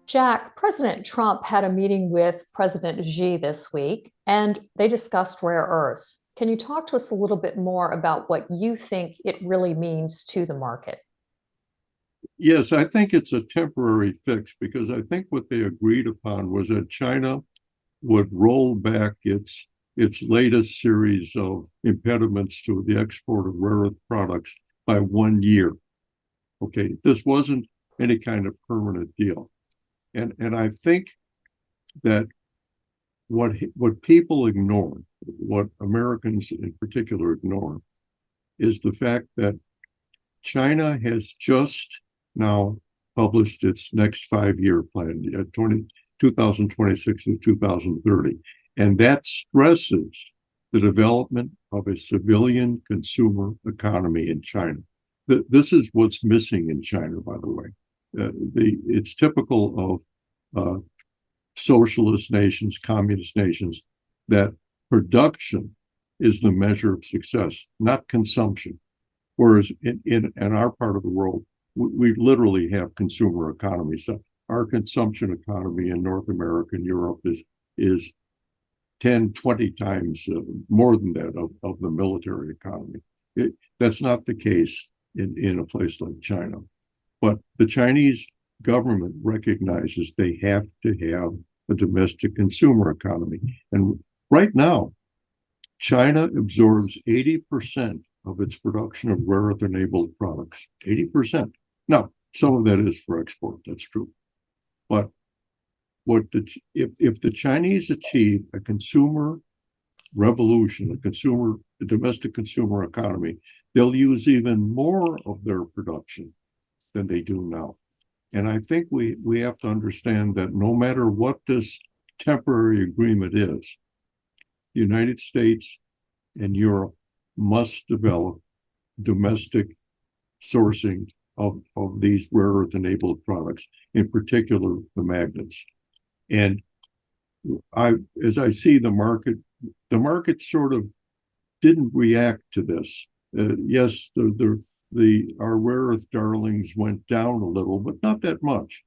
Jack, President Trump had a meeting with President Xi this week, and they discussed rare earths. Can you talk to us a little bit more about what you think it really means to the market? Yes, I think it's a temporary fix because I think what they agreed upon was that China would roll back its latest series of impediments to the export of rare earth products by 1 year. Okay, this wasn't any kind of permanent deal. And I think that what people ignore, what Americans in particular ignore, is the fact that China has just now published its next 5-year plan, 2026 to 2030. And that stresses the development of a civilian consumer economy in China. This is what's missing in China, by the way. It's typical of socialist nations, communist nations, that production is the measure of success, not consumption. Whereas in our part of the world, we literally have consumer economies. So our consumption economy in North America and Europe is 10, 20 times more than that of the military economy. That's not the case in a place like China. But the Chinese government recognizes they have to have a domestic consumer economy. And right now, China absorbs 80% of its production of rare earth enabled products. 80%. Now, some of that is for export, that's true. But if the Chinese achieve a consumer revolution, a domestic consumer economy, they'll use even more of their production than they do now. And I think we have to understand that no matter what this temporary agreement is, the United States and Europe must develop domestic sourcing of these rare earth enabled products, in particular the magnets. And as I see the market sort of didn't react to this. Yes, our rare earth darlings went down a little, but not that much.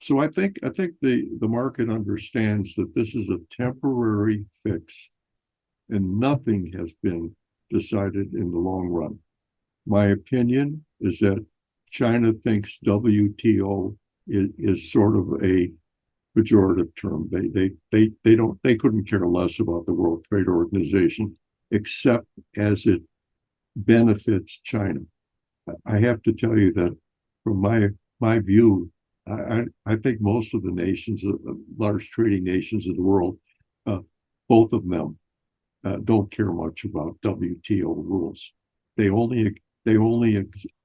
So I think the market understands that this is a temporary fix, and nothing has been decided in the long run. My opinion is that China thinks WTO is sort of a pejorative term. They couldn't care less about the World Trade Organization except as it benefits China. I have to tell you that from my view, I think most of the nations, large trading nations of the world, both of them don't care much about WTO rules. They only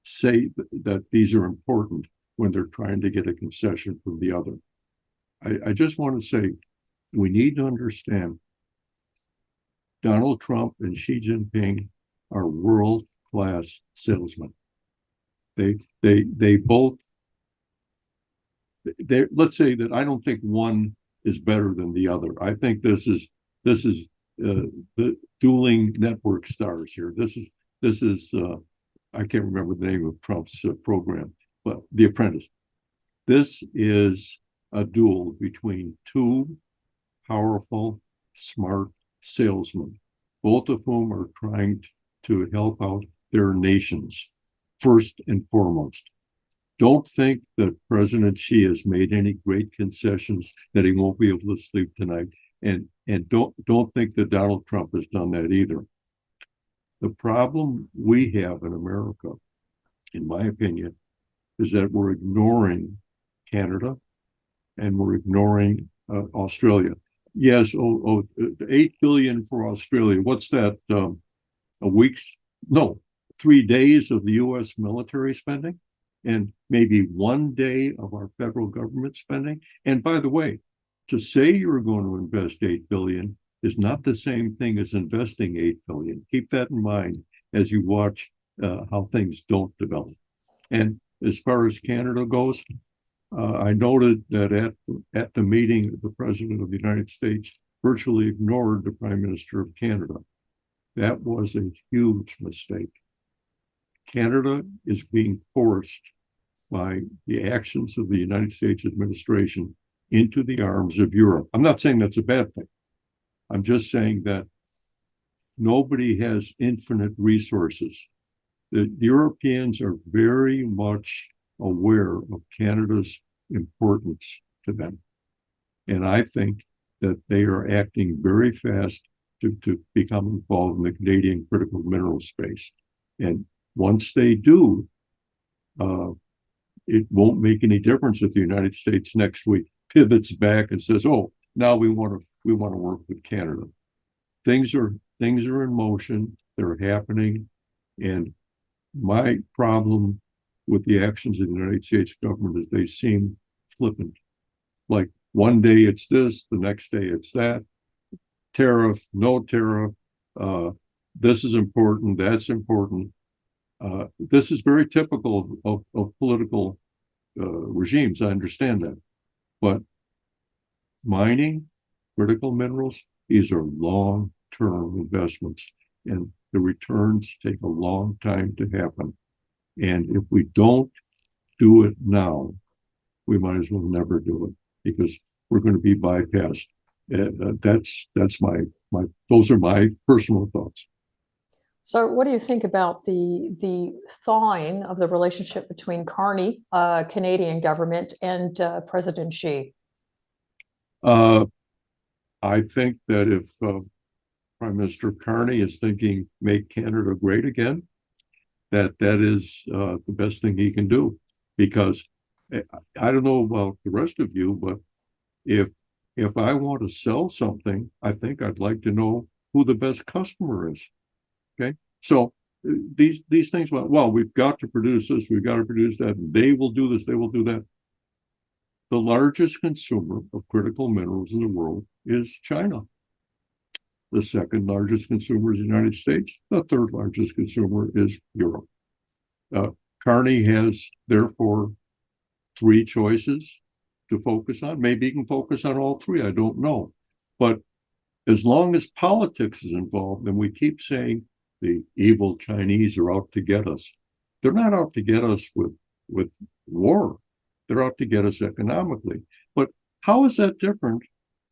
say that these are important when they're trying to get a concession from the other. I just want to say we need to understand Donald Trump and Xi Jinping are world-class salesmen. They both, let's say that I don't think one is better than the other. I think this is the dueling network stars here. This is I can't remember the name of Trump's program, but The Apprentice. This is a duel between two powerful, smart salesmen, both of whom are trying to help out their nations first and foremost. Don't think that President Xi has made any great concessions that he won't be able to sleep tonight. And don't think that Donald Trump has done that either. The problem we have in America, in my opinion, is that we're ignoring Canada and we're ignoring Australia. Yes, 8 billion for Australia. What's that? A week's? No, 3 days of the U.S. military spending, and maybe 1 day of our federal government spending. And by the way, to say you're going to invest 8 billion is not the same thing as investing 8 billion. Keep that in mind as you watch how things don't develop. And as far as Canada goes, I noted that at the meeting, the President of the United States virtually ignored the Prime Minister of Canada. That was a huge mistake. Canada is being forced by the actions of the United States administration into the arms of Europe. I'm not saying that's a bad thing. I'm just saying that nobody has infinite resources. The Europeans are very much aware of Canada's importance to them. And I think that they are acting very fast to become involved in the Canadian critical mineral space. And once they do, it won't make any difference if the United States next week pivots back and says, "Oh, now we want to work with Canada." Things are in motion. They're happening, and my problem with the actions of the United States government is they seem flippant. Like one day it's this, the next day it's that. Tariff, no tariff. This is important. That's important. This is very typical of political regimes. I understand that. But mining, critical minerals, these are long-term investments, and the returns take a long time to happen. And if we don't do it now, we might as well never do it, because we're going to be bypassed. That's my those are my personal thoughts. So what do you think about the thawing of the relationship between Carney, Canadian government, and President Xi? I think that if Prime Minister Carney is thinking make Canada great again, that is the best thing he can do. Because I don't know about the rest of you, but if I want to sell something, I think I'd like to know who the best customer is. Okay, so these things, well, we've got to produce this, we've got to produce that, they will do this, they will do that. The largest consumer of critical minerals in the world is China. The second largest consumer is the United States. The third largest consumer is Europe. Carney has, therefore, three choices to focus on. Maybe he can focus on all three, I don't know. But as long as politics is involved, and we keep saying the evil Chinese are out to get us, they're not out to get us with war. They're out to get us economically. But how is that different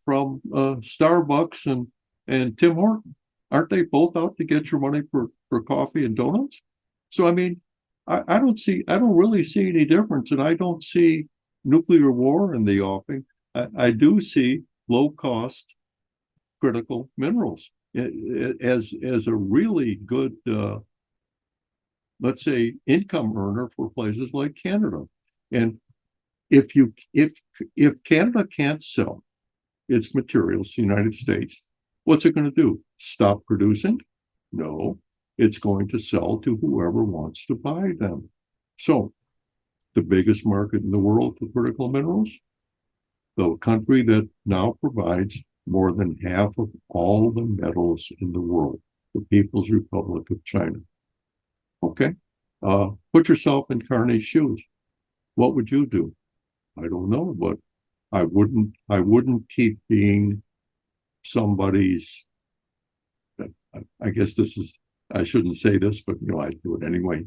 from Starbucks and Tim Hortons? Aren't they both out to get your money for coffee and donuts? So, I mean, I don't really see any difference, and I don't see nuclear war in the offing. I do see low-cost critical minerals as a really good, let's say, income earner for places like Canada. And if Canada can't sell its materials to the United States, what's it going to do? Stop producing? No, it's going to sell to whoever wants to buy them. So the biggest market in the world for critical minerals, the country that now provides more than half of all the metals in the world, the People's Republic of China. Okay, put yourself in Carney's shoes. What would you do? I don't know, but I wouldn't keep being somebody's. I guess I shouldn't say this, but I do it anyway.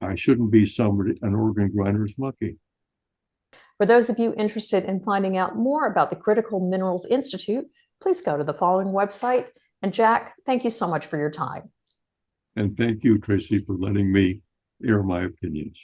I shouldn't be an organ grinder's monkey. For those of you interested in finding out more about the Critical Minerals Institute, please go to the following website. And Jack, thank you so much for your time. And thank you, Tracy, for letting me air my opinions.